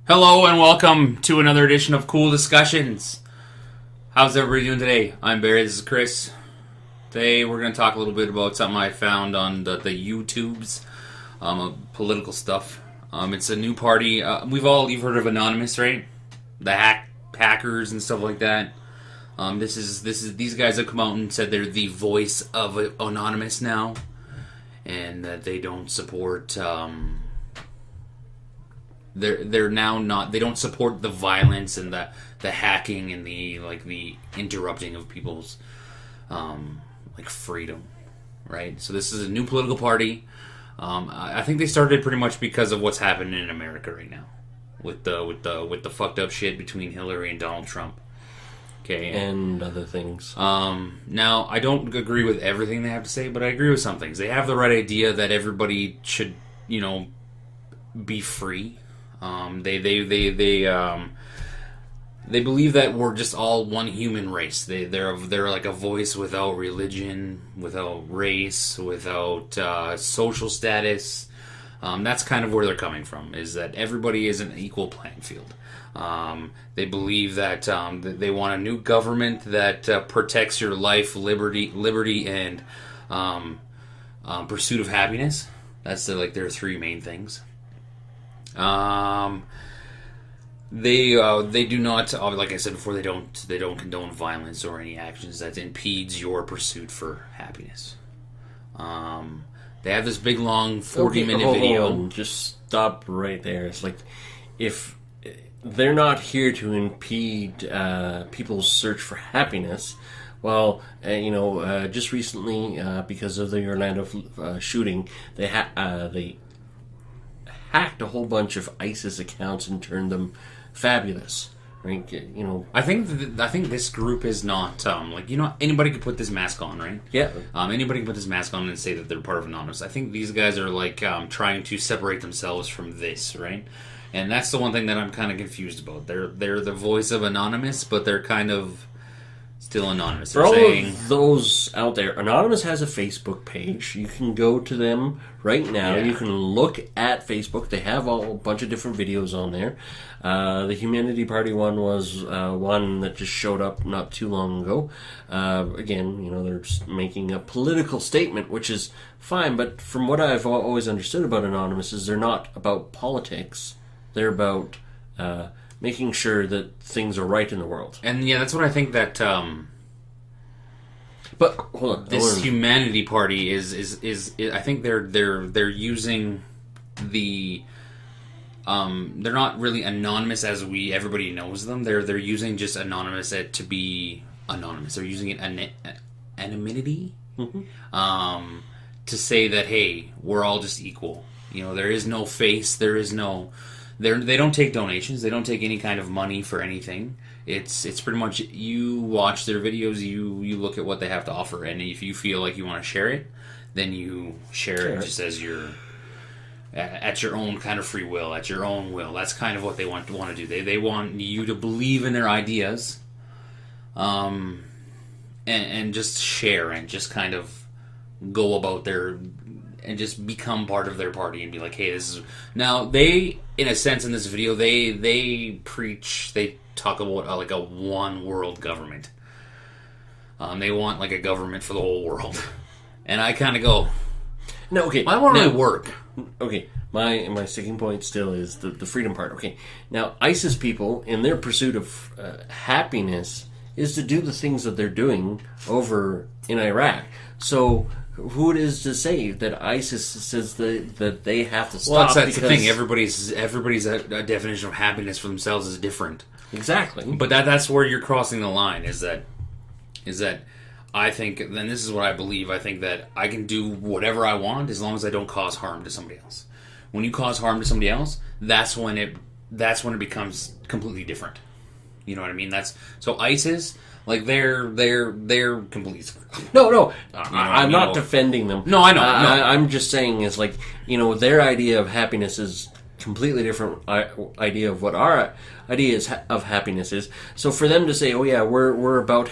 Hello and welcome to another edition of Cool Discussions. How's everybody doing today? I'm Barry, this is Chris. Today we're going to talk a little bit about something I found on the YouTubes, political stuff. It's a new party. You've heard of Anonymous, right? The hackers and stuff like that. These guys have come out and said they're the voice of Anonymous now, and that they don't support. They're now not. They don't support the violence and the hacking and the interrupting of people's freedom, right? So this is a new political party. I think they started pretty much because of what's happening in America right now, with the fucked up shit between Hillary and Donald Trump. Okay, and other things. Now I don't agree with everything they have to say, but I agree with some things. They have the right idea that everybody should, be free. They believe that we're just all one human race. They're like a voice without religion, without race, without social status. That's kind of where they're coming from. Is that everybody is an equal playing field. They believe that they want a new government that protects your life, liberty, and pursuit of happiness. That's their three main things. They do not, like I said before, they don't condone violence or any actions that impedes your pursuit for happiness. They have this big long 40-minute video. Hold on. Just stop right there. It's like, if they're not here to impede people's search for happiness, well, just recently, because of the Orlando shooting, they hacked a whole bunch of ISIS accounts and turned them fabulous. Right? I think this group is not anybody could put this mask on, right? Yeah. Anybody can put this mask on and say that they're part of Anonymous. I think these guys are trying to separate themselves from this, right? And that's the one thing that I'm kind of confused about. They're the voice of Anonymous, but they're kind of still anonymous. For all of those out there, Anonymous has a Facebook page. You can go to them right now. Yeah. You can look at Facebook. They have a bunch of different videos on there. The Humanity Party one was one that just showed up not too long ago. Again, they're just making a political statement, which is fine. But from what I've always understood about Anonymous is they're not about politics. They're about making sure that things are right in the world. And yeah, that's what I think that but hold on, this Humanity Party is I think they're using the they're not really anonymous as everybody knows them. They're using just anonymous to be anonymous. They're using it anonymity to say that, hey, we're all just equal. There is no face, there is no. They don't take donations. They don't take any kind of money for anything. It's pretty much you watch their videos, you look at what they have to offer, and if you feel like you want to share it, then you share it just as at your own kind of free will, at your own will. That's kind of what they want to do. They want you to believe in their ideas, and just share and just kind of go about and just become part of their party and be like, hey, this is... Now, they, in a sense, in this video, they talk about a one world government. They want a government for the whole world. And I kind of go... No, okay. Why won't it work? Okay, my sticking point still is the freedom part. Okay, now, ISIS people, in their pursuit of happiness, is to do the things that they're doing over in Iraq. So... who it is to say that ISIS says that they have to stop? Well, that's the thing. Everybody's definition of happiness for themselves is different. Exactly. But that's where you're crossing the line. Is that I think, then this is what I believe. I think that I can do whatever I want as long as I don't cause harm to somebody else. When you cause harm to somebody else, that's when it becomes completely different. You know what I mean? So ISIS. They're complete. No. I'm not defending them. No, I know. I'm just saying is their idea of happiness is completely different idea of what our idea of happiness is. So for them to say, "Oh yeah, we're about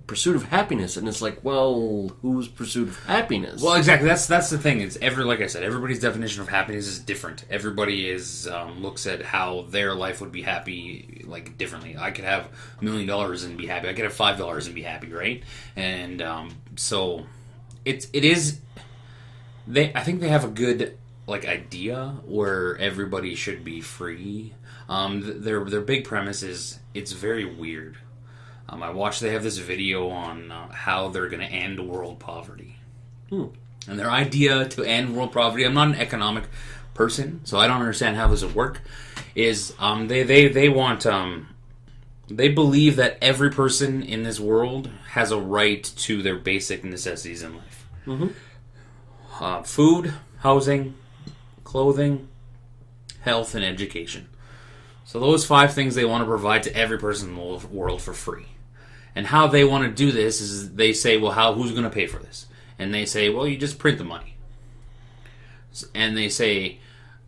pursuit of happiness," and it's like, well, whose pursuit of happiness? Well, exactly. That's the thing. It's like I said, everybody's definition of happiness is different. Everybody is looks at how their life would be happy like differently. I could have $1 million and be happy. I could have $5 and be happy, right? And so it is. I think they have a good like idea where everybody should be free. Their big premise is it's very weird. I watched they have this video on how they're going to end world poverty. And their idea to end world poverty, I'm not an economic person, so I don't understand how this would work, is they want they believe that every person in this world has a right to their basic necessities in life. Food, housing, clothing, health, and education. So those 5 things they want to provide to every person in the world for free. And how they want to do this is they say, well, who's going to pay for this? And they say, well, you just print the money. And they say,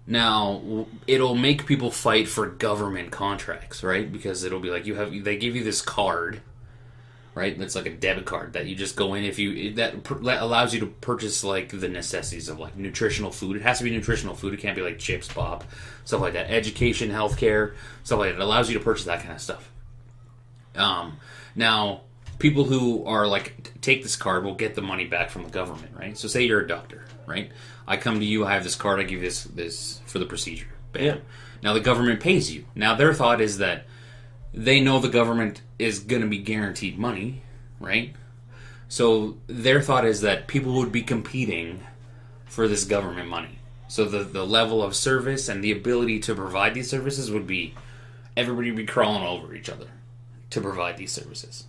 now, it'll make people fight for government contracts, right? Because it'll be like they give you this card, right? That's like a debit card that you just go in that allows you to purchase like the necessities of like nutritional food. It has to be nutritional food. It can't be like chips, pop, stuff like that. Education, healthcare, stuff like that. It allows you to purchase that kind of stuff. Now, people who are like take this card will get the money back from the government, right? So say you're a doctor, right? I come to you, I have this card, I give you this for the procedure. Bam. Yeah. Now the government pays you. Now their thought is that they know the government is going to be guaranteed money, right? So their thought is that people would be competing for this government money. So the level of service and the ability to provide these services would be, everybody would be crawling over each other to provide these services.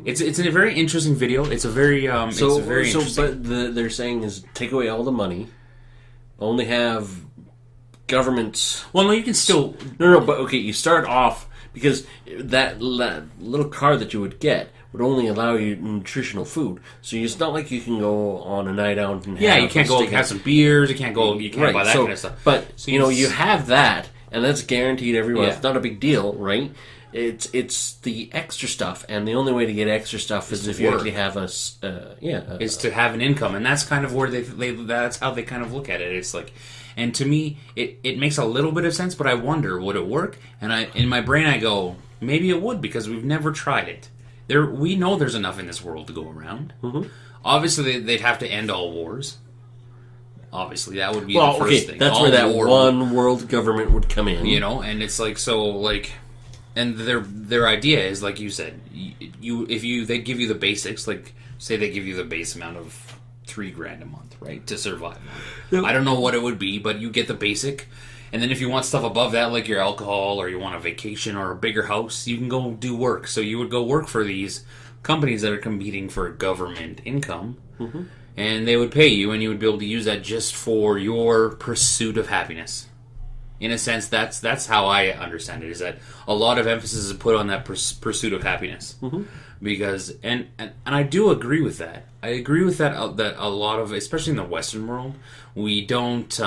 It's a very interesting video. It's a very interesting. But they're saying is take away all the money, only have governments. Well, no, you can still but okay, you start off because that little card that you would get would only allow you nutritional food. So it's not like you can go on a night out and you can't go have some beers. You can't buy that kind of stuff. But so you have that, and that's guaranteed every month. It's not a big deal, right? It's the extra stuff, and the only way to get extra stuff is if you actually have is to have an income, and that's kind of where that's how they kind of look at it. It's like, and to me, it makes a little bit of sense, but I wonder, would it work? And in my brain I go, maybe it would, because we've never tried it. We know there's enough in this world to go around. Obviously, they'd have to end all wars. Obviously, that would be the first thing. That's where that one world government would come in. And it's like, so like. And their idea is, like you said, they give you the basics, like say they give you the base amount of $3,000 a month, right, to survive. Yep. I don't know what it would be, but you get the basic, and then if you want stuff above that, like your alcohol or you want a vacation or a bigger house, you can go do work. So you would go work for these companies that are competing for government income, and they would pay you, and you would be able to use that just for your pursuit of happiness. In a sense, that's how I understand it, is that a lot of emphasis is put on that pursuit of happiness. Because, and I do agree with that. I agree with that, that a lot of, especially in the Western world, we don't,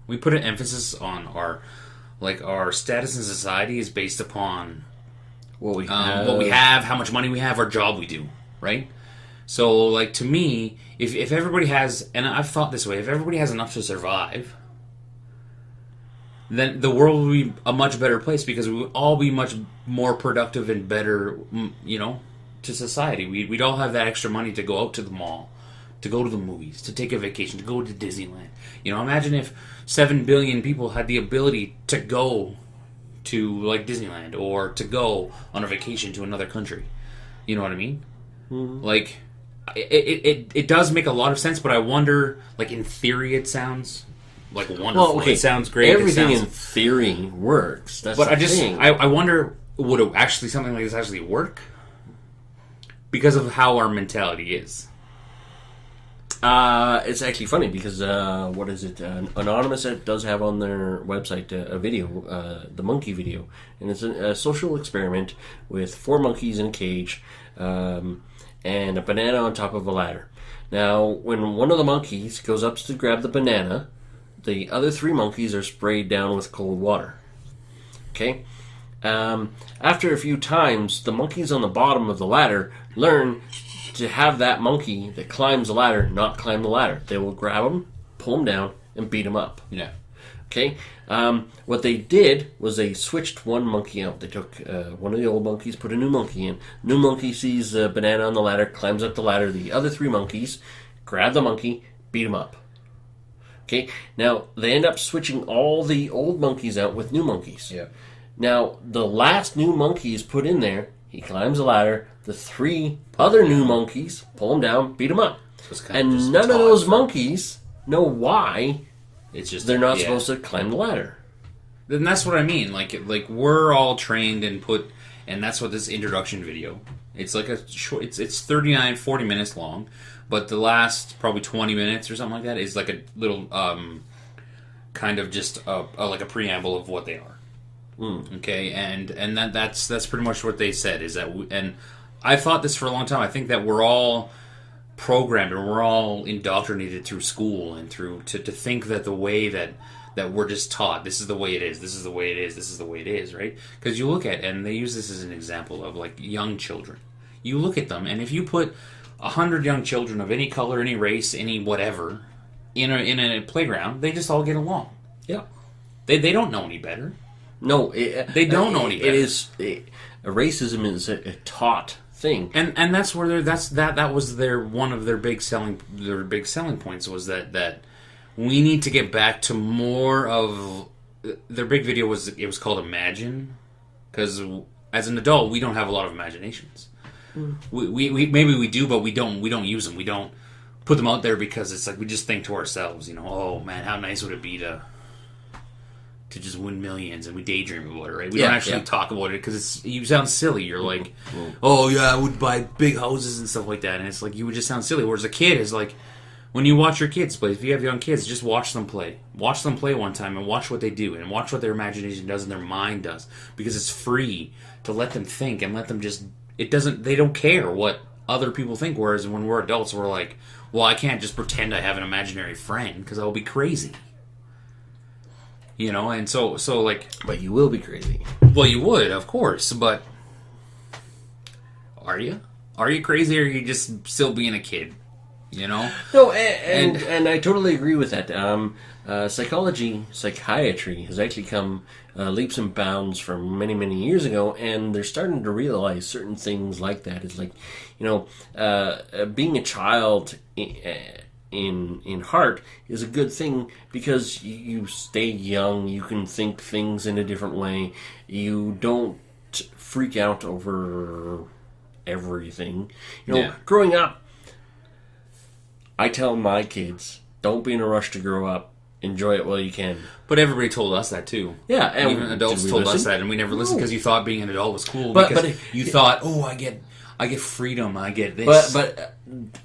we put an emphasis on our status in society is based upon what we have, how much money we have, our job we do, right? So, like, to me, if everybody has, and I've thought this way, if everybody has enough to survive, then the world would be a much better place, because we would all be much more productive and better, to society. We'd all have that extra money to go out to the mall, to go to the movies, to take a vacation, to go to Disneyland. Imagine if 7 billion people had the ability to go to, like, Disneyland, or to go on a vacation to another country. You know what I mean? Like, it does make a lot of sense, but I wonder, like, in theory it sounds like wonderful. Well, okay. It sounds great. Everything in theory works. That's but the thing. I wonder, would it actually, something like this actually work? Because of how our mentality is. It's actually funny because what is it? Anonymous does have on their website a video, the monkey video, and it's a social experiment with 4 monkeys in a cage and a banana on top of a ladder. Now, when one of the monkeys goes up to grab the banana the other 3 monkeys are sprayed down with cold water. Okay? After a few times, the monkeys on the bottom of the ladder learn to have that monkey that climbs the ladder not climb the ladder. They will grab him, pull him down, and beat him up. Yeah. Okay? What they did was they switched one monkey out. They took one of the old monkeys, put a new monkey in. New monkey sees a banana on the ladder, climbs up the ladder. The other 3 monkeys grab the monkey, beat him up. Okay? Now, they end up switching all the old monkeys out with new monkeys. Yeah. Now, the last new monkey is put in there. He climbs the ladder. The 3 other new monkeys pull him down, beat him up. So and none of those monkeys know why it's just they're not supposed to climb the ladder. Then that's what I mean. Like we're all trained and put, and that's what this introduction video. It's like a short. It's 39, 40 minutes long, but the last probably 20 minutes or something like that is like a little kind of just like a preamble of what they are. Okay, and that's pretty much what they said is that, and I thought this for a long time. I think that we're all programmed and we're all indoctrinated through school and through to think that the way that we're just taught, this is the way it is, this is the way it is, this is the way it is, right? Because you look at, and they use this as an example of like young children. You look at them, and if you put 100 young children of any color, any race, any whatever in a playground, they just all get along. Yeah, they don't know any better. No, they don't know any better. Racism is a taught thing, and that's where that was one of their big selling points was that we need to get back to more of their big video was called Imagine, because as an adult we don't have a lot of imaginations. We maybe we do, but we don't use them. We don't put them out there because it's like we just think to ourselves, oh man, how nice would it be to just win millions, and we daydream about it, right? We don't actually talk about it because you sound silly. You're like, oh yeah, I would buy big houses and stuff like that, and it's like you would just sound silly. Whereas a kid is like, when you watch your kids play, if you have young kids, just watch them play. Watch them play one time and watch what they do, and watch what their imagination does and their mind does, because it's free to let them think and let them just. They don't care what other people think. Whereas when we're adults, we're like, well, I can't just pretend I have an imaginary friend because I'll be crazy. And so like... But you will be crazy. Well, you would, of course, but... Are you? Are you crazy, or are you just still being a kid? No, and I totally agree with that. Psychiatry has actually come leaps and bounds from many, many years ago, and they're starting to realize certain things like that. It's like, being a child... in heart is a good thing because you stay young, you can think things in a different way, you don't freak out over everything. Growing up, I tell my kids, don't be in a rush to grow up, enjoy it while you can. But everybody told us that too. Yeah, and even adults told us that, and we never listened because you thought being an adult was cool. But you thought, I get freedom, I get this. But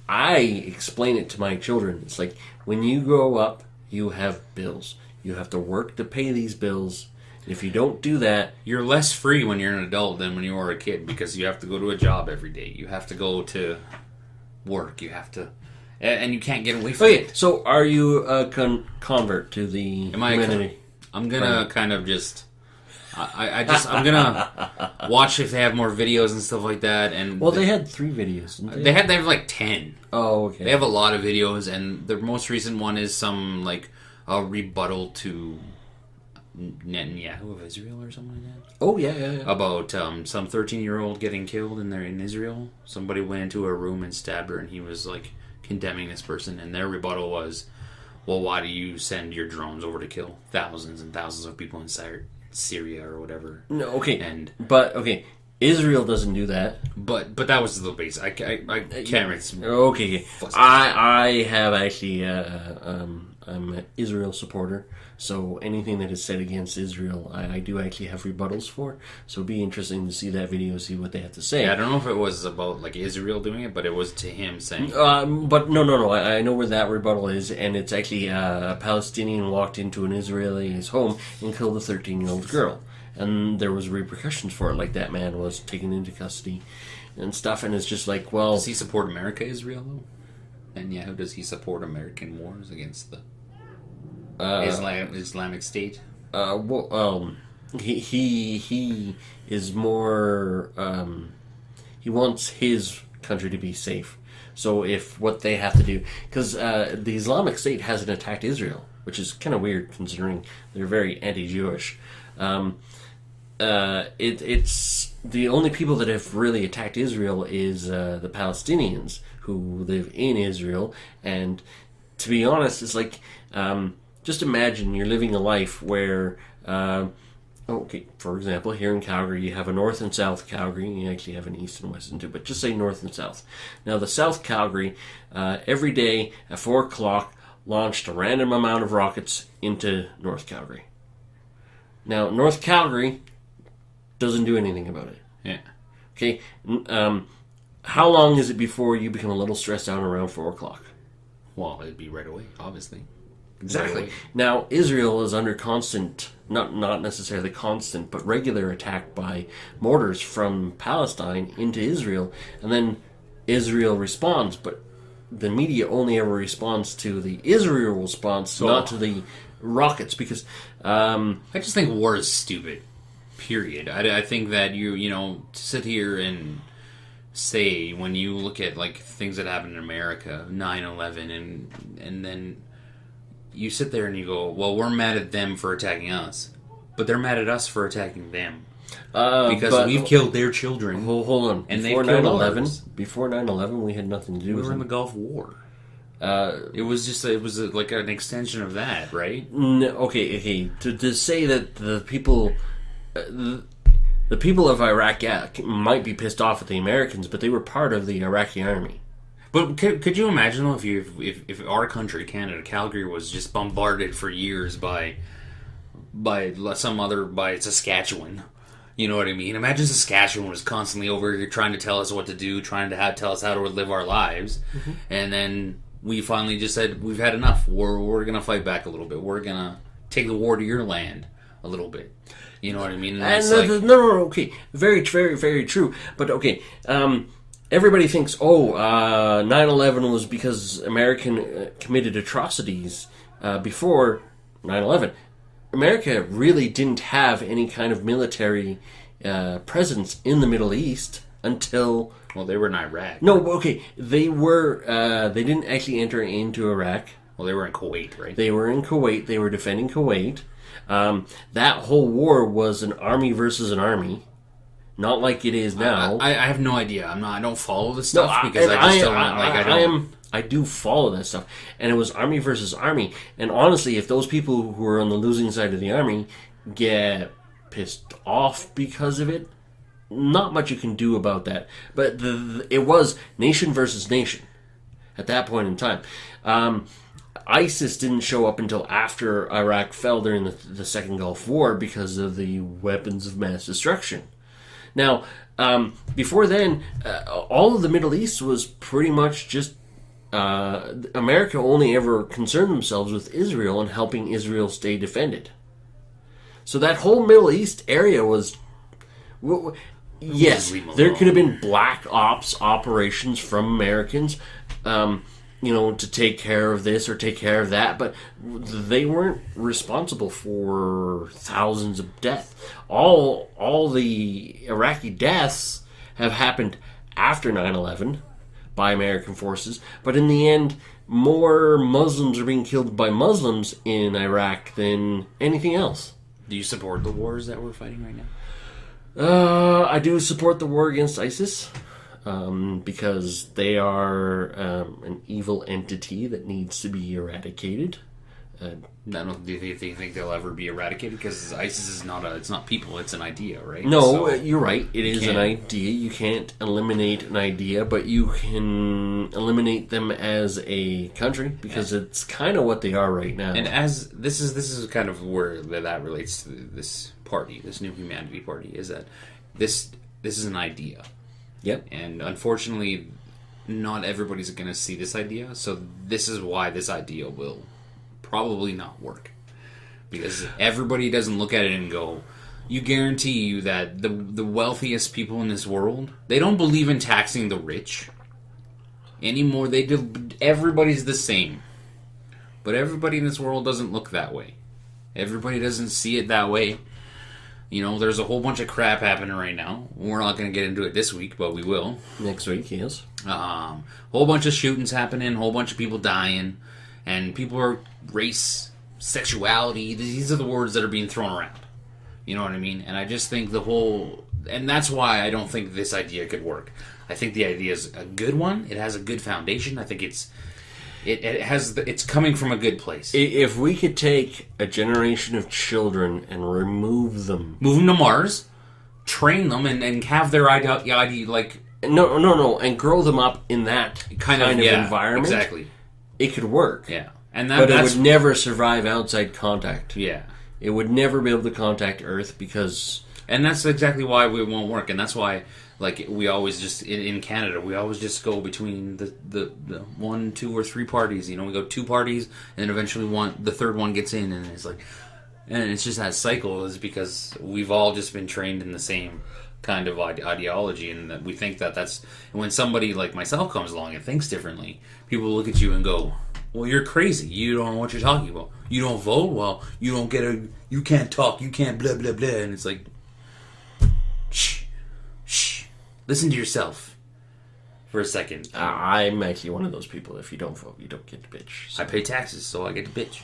I explain it to my children. It's like, when you grow up, you have bills. You have to work to pay these bills. If you don't do that... You're less free when you're an adult than when you were a kid, because you have to go to a job every day. You have to go to work. You have to... And you can't get away from it. So are you a convert to the humanity? I'm going to kind of just... I'm gonna watch if they have more videos and stuff like that. And they had 3 videos. Didn't they have like 10. Oh, okay. They have a lot of videos, and the most recent one is some like a rebuttal to Netanyahu of Israel or something like that. Oh yeah. About some 13-year-old getting killed in Israel. Somebody went into a room and stabbed her, and he was like condemning this person, and their rebuttal was, well, why do you send your drones over to kill thousands and thousands of people in Syria or whatever? No, okay. But Israel doesn't do that. But that was the base. I can't remember. Okay. I have actually I'm an Israel supporter, so anything that is said against Israel, I do actually have rebuttals for. So it'd be interesting to see that video, see what they have to say. Yeah, I don't know if it was about like Israel doing it, but it was to him saying. But no. I know where that rebuttal is, and it's actually a Palestinian walked into an Israeli's home and killed a 13-year-old girl. And there was repercussions for it, like that man was taken into custody and stuff, and it's just like, well... Does he support America, Israel, though? And does he support American wars against the... Islamic State. He is more. He wants his country to be safe. So if what they have to do, because the Islamic State hasn't attacked Israel, which is kind of weird considering they're very anti-Jewish. It's the only people that have really attacked Israel is the Palestinians who live in Israel. And to be honest, it's like just imagine you're living a life where. Okay, for example, here in Calgary, you have a north and south Calgary. You actually have an east and west, too, but just say north and south. Now, the South Calgary, every day at 4 o'clock, launched a random amount of rockets into North Calgary. Now, North Calgary doesn't do anything about it. Yeah. Okay, how long is it before you become a little stressed out around 4 o'clock? Well, it'd be right away, obviously. Exactly. Now, Israel is under constant, not necessarily constant, but regular attack by mortars from Palestine into Israel, and then Israel responds, but the media only ever responds to the Israel response, not to the rockets, because... I just think war is stupid, period. I think that you know, to sit here and say, when you look at, like, things that happened in America, 9/11, and then... You sit there and you go, well, we're mad at them for attacking us. But they're mad at us for attacking them. Because we've killed their children. Hold on. And before they've killed ours. Before 9/11, we had nothing to do with We were in them. the Gulf War. It was like an extension of that, right? No, okay. To say that the people... the people of Iraq, might be pissed off at the Americans, but they were part of the Iraqi army. But could you imagine though if our country, Canada, Calgary, was just bombarded for years by Saskatchewan? You know what I mean? Imagine Saskatchewan was constantly over here trying to tell us what to do, trying to tell us how to live our lives, and then we finally just said we've had enough. We're gonna fight back a little bit. We're gonna take the war to your land a little bit. You know what I mean? And no, okay, very, very, very true. But okay. Everybody thinks, 9/11 was because American committed atrocities before 9/11. America really didn't have any kind of military presence in the Middle East until... Well, they were in Iraq. No, okay, they were... they didn't actually enter into Iraq. Well, they were in Kuwait, right? They were in Kuwait. They were defending Kuwait. That whole war was an army versus an army. Not like it is now. I have no idea. I don't follow this stuff because I just don't like. I do follow that stuff, and it was army versus army. And honestly, if those people who are on the losing side of the army get pissed off because of it, not much you can do about that. But it was nation versus nation at that point in time. ISIS didn't show up until after Iraq fell during the Second Gulf War because of the weapons of mass destruction. Now, before then, all of the Middle East was pretty much just... America only ever concerned themselves with Israel and helping Israel stay defended. So that whole Middle East area was... Yes, there could have been black ops operations from Americans, to take care of this or take care of that, but they weren't responsible for thousands of deaths. All the Iraqi deaths have happened after 9/11 by American forces, but in the end, more Muslims are being killed by Muslims in Iraq than anything else. Do you support the wars that we're fighting right now? I do support the war against ISIS. Because they are an evil entity that needs to be eradicated. Do you think they'll ever be eradicated? Because ISIS is it's not people, it's an idea, right? No, you're right. It is an idea. You can't eliminate an idea, but you can eliminate them as a country because it's kind of what they are right now. And as this is kind of where that relates to this party, this New Humanity Party, is that this is an idea. Yep. And unfortunately, not everybody's going to see this idea, so this is why this idea will probably not work. Because everybody doesn't look at it and go, you guarantee you that the wealthiest people in this world, they don't believe in taxing the rich anymore. Everybody's the same. But everybody in this world doesn't look that way. Everybody doesn't see it that way. You know, there's a whole bunch of crap happening right now. We're not going to get into it this week, but we will. Next week, yes. Whole bunch of shootings happening, whole bunch of people dying, and people are race, sexuality. These are the words that are being thrown around. You know what I mean? And I just think and that's why I don't think this idea could work. I think the idea is a good one. It has a good foundation. I think it's coming from a good place. If we could take a generation of children and move them to Mars, train them, and have their idea like no, and grow them up in that kind of environment, exactly, it could work. Yeah, but it would never survive outside contact. Yeah, it would never be able to contact Earth because, and that's exactly why it won't work, and that's why. Like, we always just, in Canada, we always just go between the 1, 2, or 3 parties. You know, we go 2 parties, and then eventually the third one gets in, and it's like, and it's just that cycle is because we've all just been trained in the same kind of ideology, and that we think that's, and when somebody like myself comes along and thinks differently, people look at you and go, well, you're crazy. You don't know what you're talking about. You don't vote? Well, you can't talk. You can't blah, blah, blah. And it's like, shh. Listen to yourself for a second. I'm actually one of those people. If you don't vote, you don't get to bitch. So. I pay taxes, so I get to bitch.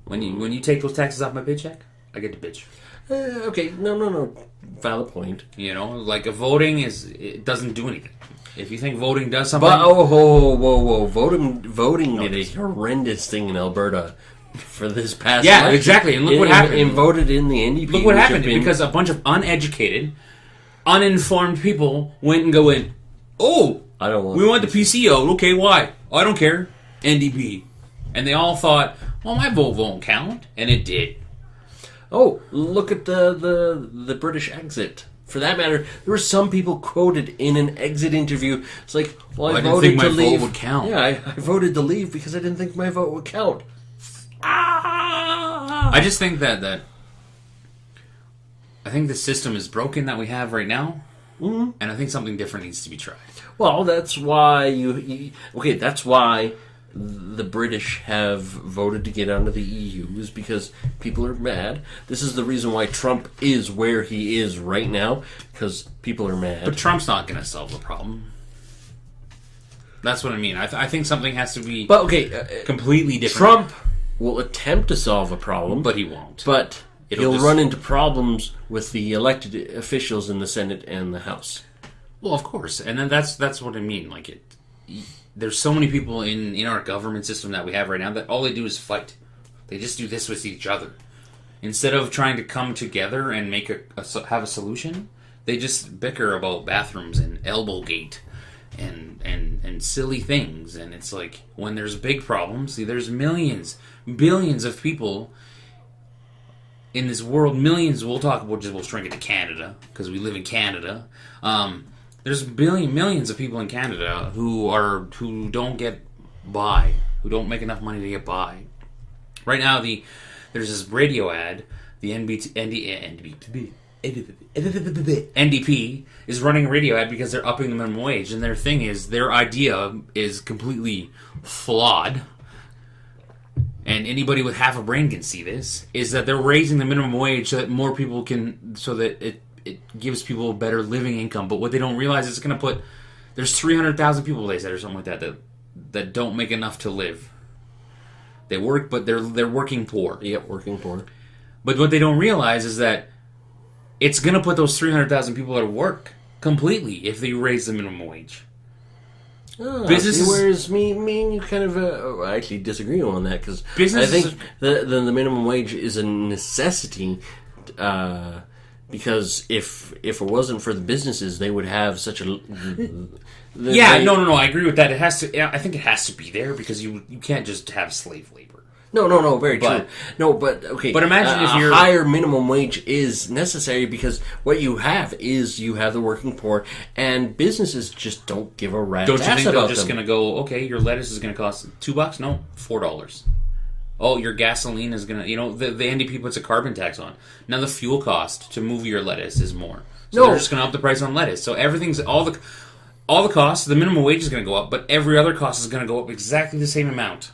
When you take those taxes off my paycheck, I get to bitch. Okay, no. Valid point. You know, like voting it doesn't do anything. If you think voting does something, but whoa, voting did a horrendous thing in Alberta for this past. Yeah, election. Exactly. And look what happened. And voted in the NDP. Look what happened because a bunch of uneducated, uninformed people went and go in. Oh, I don't want. We want the PCO. Okay, why? I don't care. NDP, and they all thought, well, my vote won't count, and it did. Oh, look at the British exit. For that matter, there were some people quoted in an exit interview. It's like, well, I voted didn't think to my leave. vote would count. Yeah, I voted to leave because I didn't think my vote would count. I just think that I think the system is broken that we have right now, and I think something different needs to be tried. Well, that's why that's why the British have voted to get out of the EU, is because people are mad. This is the reason why Trump is where he is right now, because people are mad. But Trump's not going to solve the problem. That's what I mean. I think something has to be completely different. Trump will attempt to solve a problem, but he won't. But he'll run into problems with the elected officials in the Senate and the House. Well, of course. And then that's what I mean. Like, there's so many people in our government system that we have right now that all they do is fight. They just do this with each other. Instead of trying to come together and make have a solution, they just bicker about bathrooms and elbowgate and silly things. And it's like, when there's big problems, there's millions, billions of people in this world. Millions, we'll shrink it to Canada, because we live in Canada. There's millions of people in Canada who don't get by, who don't make enough money to get by. Right now, there's this radio ad, the NDP is running a radio ad because they're upping the minimum wage, and their idea is completely flawed. And anybody with half a brain can see this, is that they're raising the minimum wage so that more people so that it gives people a better living income. But what they don't realize is there's 300,000 people, they said, or something like that don't make enough to live. They work, but they're working poor. Yep, working poor. But what they don't realize is that it's going to put those 300,000 people out of work completely if they raise the minimum wage. Businesses, whereas me and you kind of I actually disagree on that, because I think the minimum wage is a necessity. Because if it wasn't for the businesses, they would have such a no. I agree with that. It has to. I think it has to be there, because you can't just have slave labor. No, very true. No, but okay. But imagine if a higher minimum wage is necessary, because what you have the working poor, and businesses just don't give a rat's ass about them. Don't you think they're just going to go, okay, your lettuce is going to cost $2? No, $4. Oh, your gasoline is going to, the NDP puts a carbon tax on. Now the fuel cost to move your lettuce is more. So they're just going to up the price on lettuce. So everything's, all the costs, the minimum wage is going to go up, but every other cost is going to go up exactly the same amount.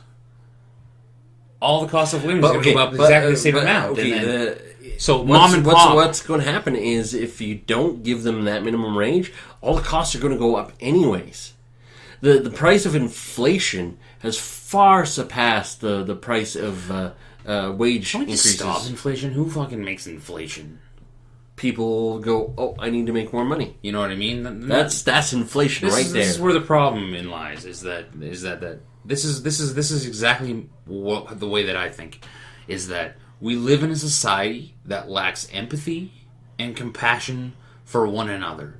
all the cost of living is going to go up exactly the same amount. Okay, and then, so mom and pop. What's going to happen is if you don't give them that minimum wage, all the costs are going to go up anyways. The price of inflation has far surpassed the price of wage Can we just increases. stop inflation? Who fucking makes inflation? People go, oh, I need to make more money. You know what I mean? That's inflation right there. This is where the problem in lies. Is that this is exactly the way that I think is that we live in a society that lacks empathy and compassion for one another.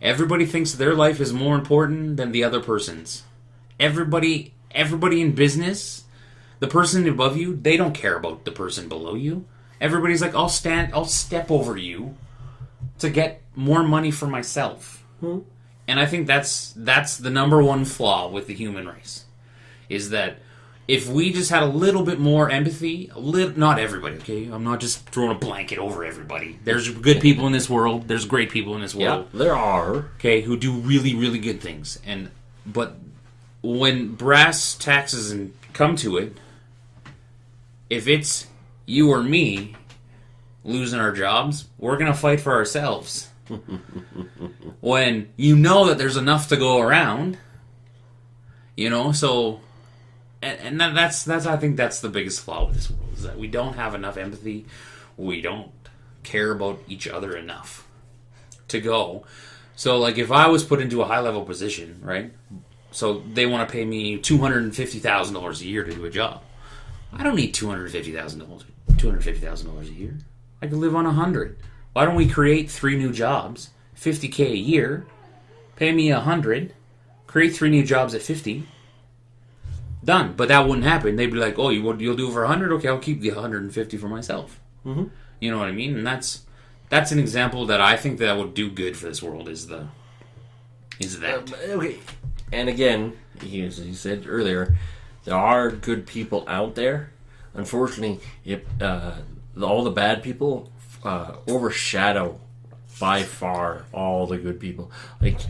Everybody thinks their life is more important than the other person's. Everybody in business, the person above you, they don't care about the person below you. Everybody's like, I'll step over you to get more money for myself. And I think that's the number one flaw with the human race. Is that if we just had a little bit more empathy, not everybody, okay? I'm not just throwing a blanket over everybody. There's good people in this world. There's great people in this world. Yeah, there are. Okay, who do really, really good things. But when brass taxes come to it, if it's you or me losing our jobs, we're going to fight for ourselves. When you know that there's enough to go around, so... And that's I think that's the biggest flaw with this world, is that we don't have enough empathy. We don't care about each other enough to go. So, like, if I was put into a high-level position, right? So they want to pay me $250,000 a year to do a job. I don't need $250,000 a year. I could live on $100. Why don't we create 3 new jobs, $50K a year, pay me $100, create 3 new jobs at $50. Done. But that wouldn't happen. They'd be like, oh, you'll do it for $100? Okay, I'll keep the $150 for myself. Mm-hmm. You know what I mean? And that's an example that I think that would do good for this world, is that. Okay. And again, as you said earlier, there are good people out there. Unfortunately, all the bad people overshadow by far all the good people. Like,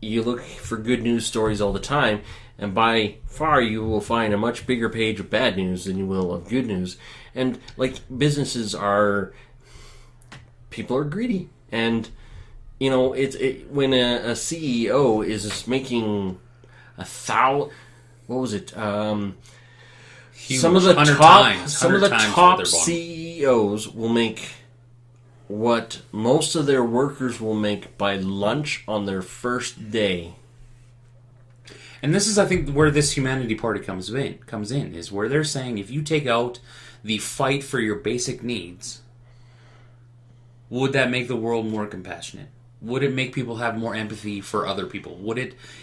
you look for good news stories all the time, and by far you will find a much bigger page of bad news than you will of good news. And, like, people are greedy. And, when a CEO is making some of the top CEOs will make what most of their workers will make by lunch on their first day. And this is, I think, where this Humanity Party comes in, is where they're saying if you take out the fight for your basic needs, would that make the world more compassionate? Would it make people have more empathy for other people?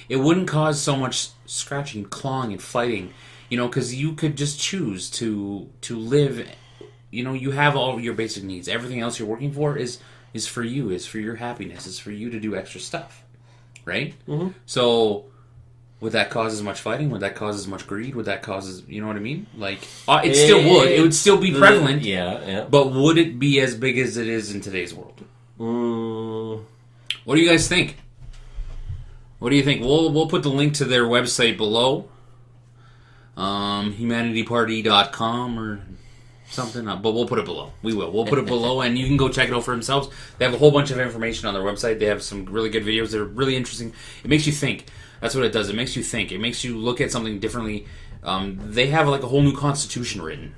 It wouldn't cause so much scratching, clawing, and fighting, because you could just choose to live. You have all your basic needs. Everything else you're working for is for you, is for your happiness, is for you to do extra stuff, right? Mm-hmm. So, would that cause as much fighting? Would that cause as much greed? Would that cause, you know what I mean? Like, it still would. It would still be prevalent. Yeah. But would it be as big as it is in today's world? What do you guys think? What do you think? We'll put the link to their website below. humanityparty.com or something, but we'll put it below. We will. We'll put it below, and you can go check it out for themselves. They have a whole bunch of information on their website. They have some really good videos. They're really interesting. It makes you think. That's what it does. It makes you think. It makes you look at something differently. They have like a whole new constitution written.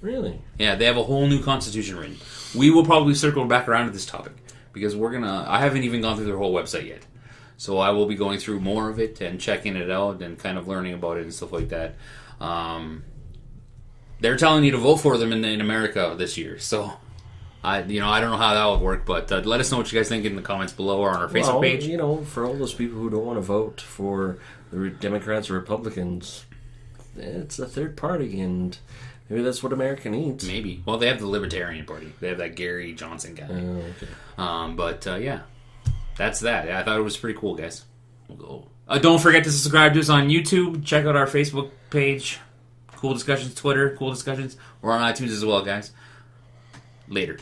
Really? Yeah, they have a whole new constitution written. We will probably circle back around to this topic because I haven't even gone through their whole website yet. So I will be going through more of it and checking it out and kind of learning about it and stuff like that. They're telling you to vote for them in America this year. So I don't know how that would work, but let us know what you guys think in the comments below or on our Facebook page. For all those people who don't want to vote for the Democrats or Republicans, it's a third party, and maybe that's what America needs. Maybe. Well, they have the Libertarian Party. They have that Gary Johnson guy. Okay. Yeah. That's that. Yeah, I thought it was pretty cool, guys. We'll go. Don't forget to subscribe to us on YouTube. Check out our Facebook page. Cool Discussions, Twitter, Cool Discussions. We're on iTunes as well, guys. Later.